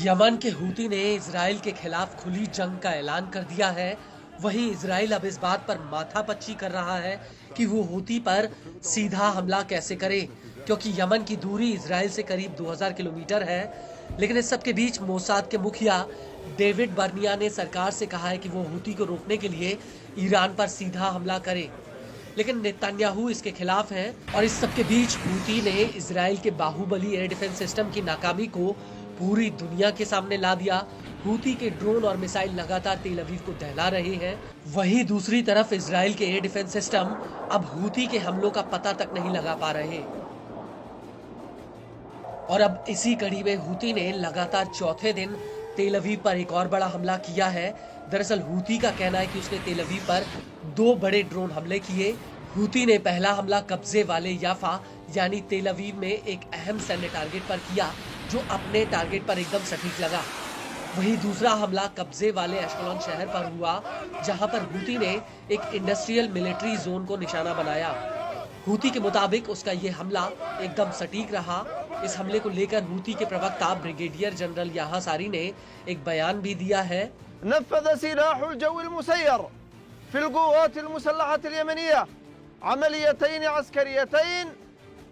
Yemen के Houthi ने Israel के खिलाफ खुली जंग का ऐलान कर दिया है। वहीं इजराइल अब इस बात पर माथापच्ची कर रहा है कि वो हूती पर सीधा हमला कैसे करे, क्योंकि यमन की दूरी इजराइल से करीब 2000 किलोमीटर है। लेकिन इस सब के बीच मोसाद के मुखिया डेविड बर्निया ने सरकार से कहा है कि वो हूती को रोकने के लिए ईरान पर सीधा हमला करे, लेकिन नेतन्याहू इसके खिलाफ हैं। और इस सब के बीच हूती ने इजराइल के बाहुबली एयर डिफेंस सिस्टम की नाकामी को पूरी दुनिया के सामने ला दिया। हूती के ड्रोन और मिसाइल लगातार तेल अवीव को दहला रहे हैं। वहीं दूसरी तरफ इजराइल के एयर डिफेंस सिस्टम अब हूती के हमलों का पता तक नहीं लगा पा रहे। और अब इसी कड़ी में हूती ने लगातार चौथे दिन तेल अवीव पर एक और बड़ा हमला किया है। दरअसल हूती का कहना है कि उसने तेल अवीव पर 2 बड़े ड्रोन हमले किए। हूती ने पहला हमला कब्जे वाले याफा यानी तेल अवीव में एक अहम सैन्य टारगेट पर किया, जो अपने टारगेट पर एकदम सटीक लगा। वहीं दूसरा हमला कब्जे वाले एशकलोन शहर पर हुआ, जहां पर हूती ने एक इंडस्ट्रियल मिलिट्री जोन को निशाना बनाया। हूती के मुताबिक उसका ये हमला एकदम सटीक रहा। इस हमले को लेकर हूती के प्रवक्ता ब्रिगेडियर जनरल याहा सारी ने एक बयान भी दिया है। नफ़ज़ सिलाहुल जव्विल मुसय्यर फिल क़ुव्वातिल मुसल्लहतिल यमनिया अमलियतैन अस्करियतैन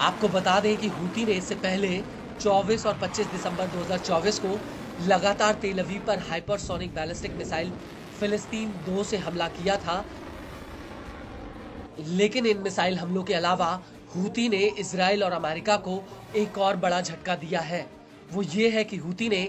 आपको बता दें कि हूती ने इससे पहले 24 और 25 दिसंबर 2024 को लगातार तेल अवीव पर हाइपरसोनिक बैलिस्टिक मिसाइल फिलिस्तीन 2 से हमला किया था। लेकिन इन मिसाइल हमलों के अलावा हूती ने इजराइल और अमेरिका को एक और बड़ा झटका दिया है। वो ये है कि हूती ने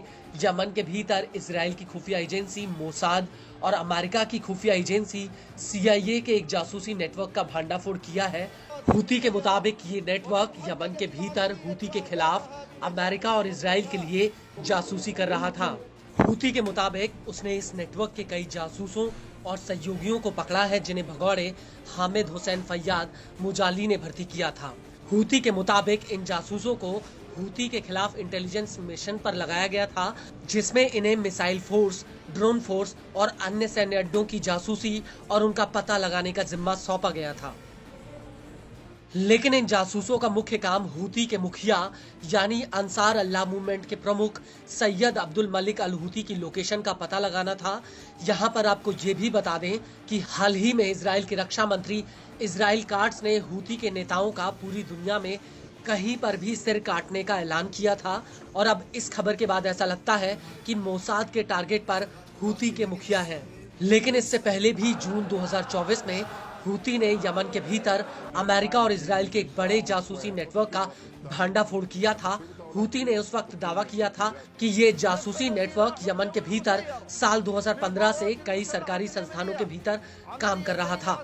यमन के भीतर इजराइल की खुफिया एजेंसी मोसाद और अमेरिका की खुफिया एजेंसी CIA के एक जासूसी नेटवर्क का भांडाफोड़ किया है। हूती के मुताबिक ये नेटवर्क यमन के भीतर हूती के खिलाफ अमेरिका और इजराइल के लिए जासूसी कर रहा था। हूती के मुताबिक उसने इस नेटवर्क के कई जासूसों और सहयोगियों को पकड़ा है, जिन्हें भगौड़े हामिद हुसैन फैयाद मुजाली ने भर्ती किया था। हूती के मुताबिक इन जासूसों को हूती के खिलाफ इंटेलिजेंस मिशन पर लगाया गया था, जिसमें इन्हें मिसाइल फोर्स, ड्रोन फोर्स और अन्य सैन्य अड्डों की जासूसी और उनका पता लगाने का जिम्मा सौंपा गया था। लेकिन इन जासूसों का मुख्य काम हूती के मुखिया यानी अंसार अल्लाह मूवमेंट के प्रमुख सैयद अब्दुल मलिक अल हूती की लोकेशन का पता लगाना था। यहाँ पर आपको ये भी बता दें कि हाल ही में इजराइल के रक्षा मंत्री इजराइल काट्स ने हूती के नेताओं का पूरी दुनिया में कहीं पर भी सिर काटने का ऐलान किया था। और अब इस खबर के बाद ऐसा लगता है कि मोसाद के टारगेट पर हूती के मुखिया हैं। लेकिन इससे पहले भी जून 2024 में हूती ने यमन के भीतर अमेरिका और इजराइल के एक बड़े जासूसी नेटवर्क का भांडाफोड़ किया था। हूती ने उस वक्त दावा किया था कि ये जासूसी नेटवर्क यमन के भीतर साल 2015 से कई सरकारी संस्थानों के भीतर काम कर रहा था।